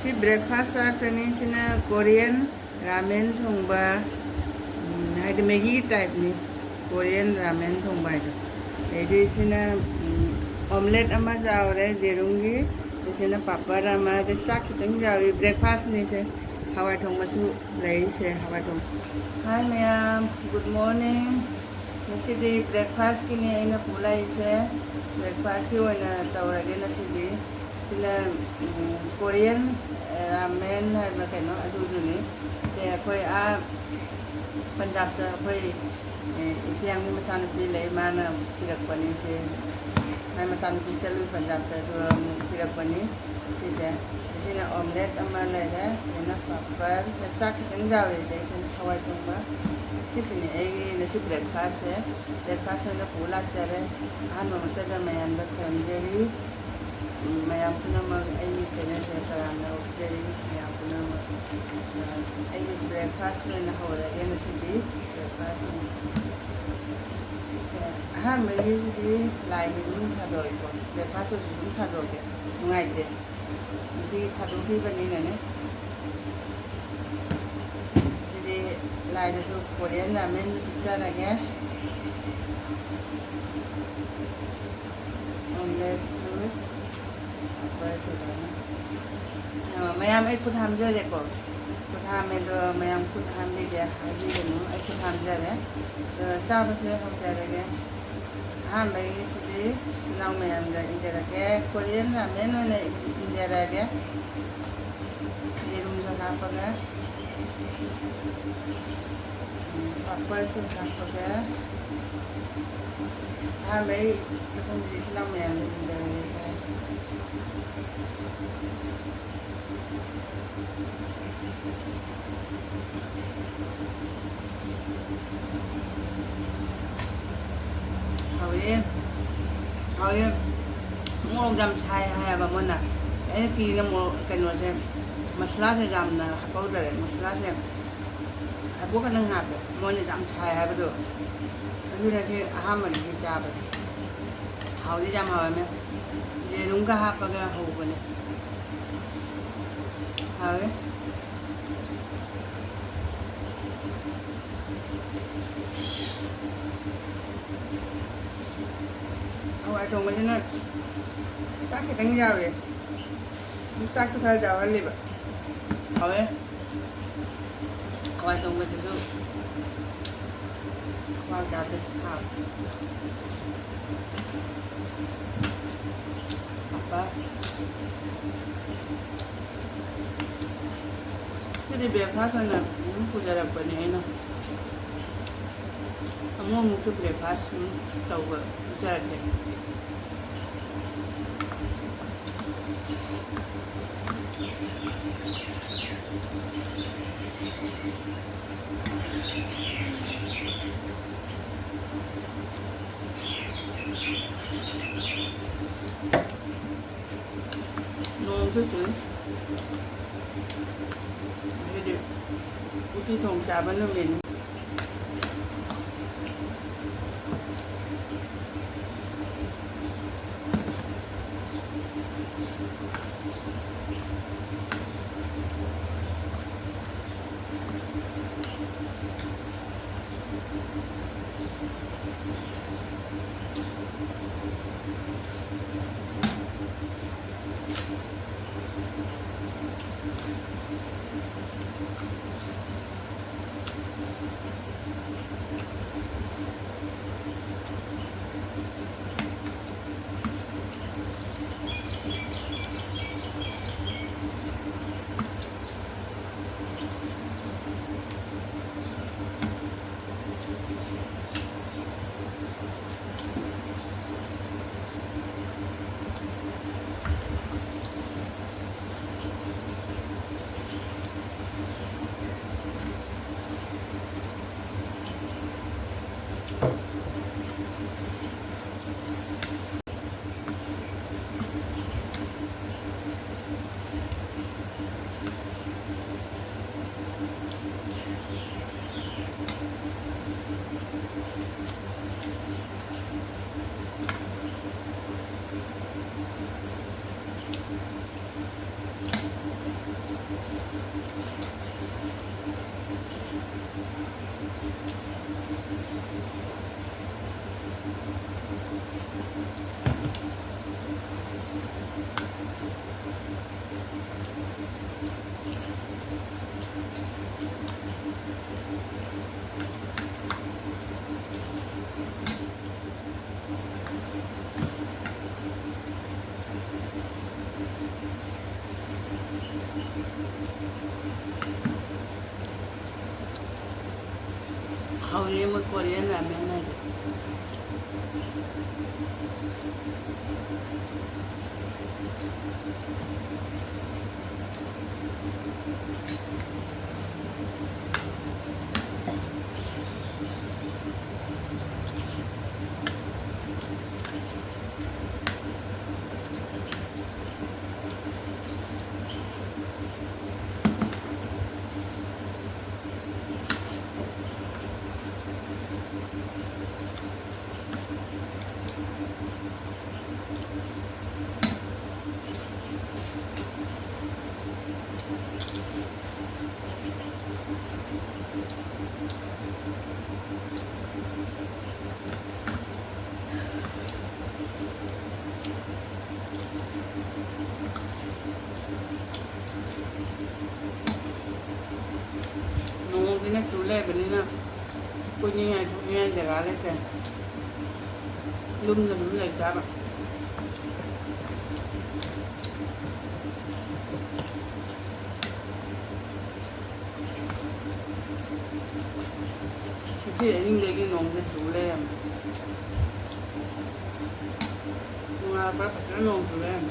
ꯉꯁꯤ breakfast ꯆꯥꯔꯛꯇꯣꯏꯅꯤꯁꯤꯅ Korean ramen ꯊꯣꯡꯕ ꯍꯥꯏꯗꯤ ꯃꯦꯒꯤ ꯇꯥꯏꯞꯅꯤ ꯀꯣꯔꯤꯌꯟ ꯔꯥꯃꯦꯟ ꯊꯣꯡꯕ ꯍꯥꯏꯗꯣ ꯑꯗꯩꯗꯤ ꯁꯤꯅ omelet ama jaure jerumgi sina papar ama de sak kitang jawi breakfast ni se hawai thong masu lei se hawai thong hi ma'am good morning nasi di breakfast ki ni aina pulai se breakfast ki oina tawrage nasi di sina Korean ramen hai ba kaino adu ni te koi a Punjab ta koi itiang ni masan pi lei mana pirak pani se Nai macam pizza lu Punjab tu kira pani sisa sini omelet ama lada ina papar kacak kita jauh dari sini Hawaii tumba sisi ni nasi breakfast ya breakfast ni pula sere han mama tada mayam dah kanjeri mayam puna mag ini sene terang oxeri mayam puna mag ini breakfast ni Hawaii ya nasi di breakfast हाँ मैं ये जी light में था दो eco breakfast में था दो के मंगाई थे जी था दो भी बनी ने जी लाइट जो कोरियन रामेन पिज्जा लगे ऑमलेट जो बड़ा सुंदर है मैं हम एक कुछ हम जो देखो कुछ हम में तो मैं हम कुछ हम ले गया हाजी देनु एक कुछ हम जा रहे तो साफ से हम जा रहे हाँ भाई इसलिए सुनाओ मैं अंदर इंजरा के कोरियन रामेन ने इंजरा के ये रूम जो कहाँ पर है पापा से कहाँ पर है हाँ भाई जब हम सुनाओ मैं अंदर इंजरा के mua gam chai hay ba mona cái kỳ nó mua cái nó xem masala sẽ gam na hapau đời masala sẽ hapau cái năng hạt mua như gam chai hay ba được cái này thì ham mình đi cha vậy hậu đi jam hậu em về đúng cái hạt cái hậu cái này hậu ấy Hawaii thong macam mana? Sakit tengah jauh ya. Sakit dah jauh lagi ba. Hawaii. Hawaii thong macam tu. Hawaii jatuh. Apa? Jadi breakfast mana? Puja apa ni? Ina. Kamu mungkin breakfast tahu ke? Bisa ada. Ngon chứ chứ. Jadi, putih thong trà bên nước mình. 하우리 뭐 코리안 라면 하지. Nung dinagtulay, bali na. Kunya nga, jagalit eh. Lum sama. Kasi yung lagi nung dinagtulay. Mga apa, pati nung tulay.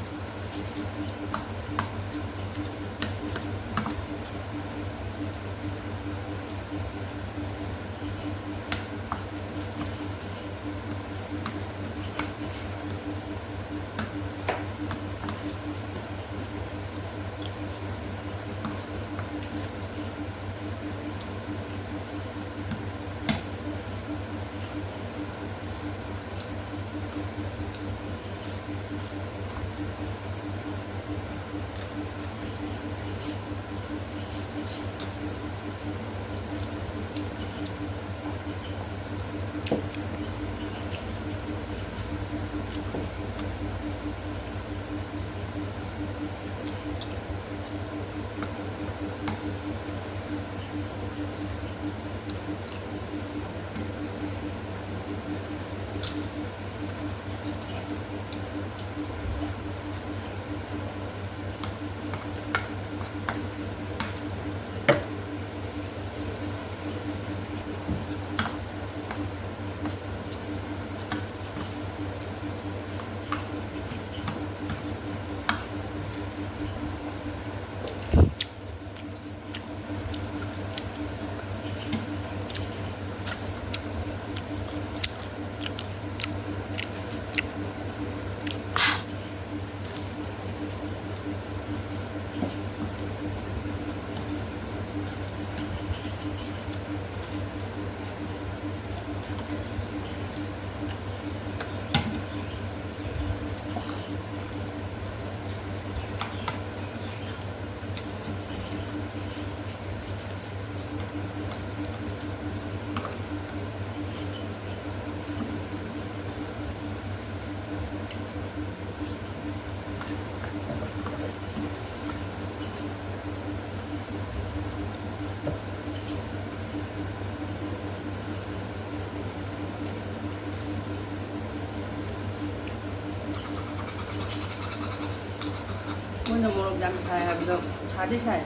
Muna murag dami sa habilo. Sadi siya.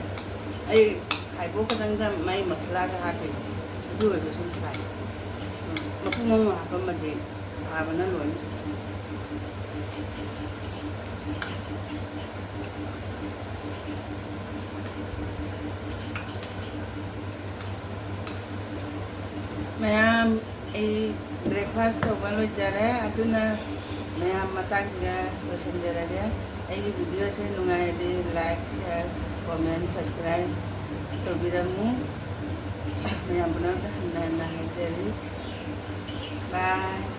Ay, kaibo ka lang dam may masala ka hati. Ito ay susum siya. Mapumong mga pamadi. Nakaba na lun. Mayam ay breakfast to balo jara aduna mayam matag ga losan jara ja. Ay video से नुंगाई दे like share comment subscribe तो बिरमु मैं अपना ना है bye.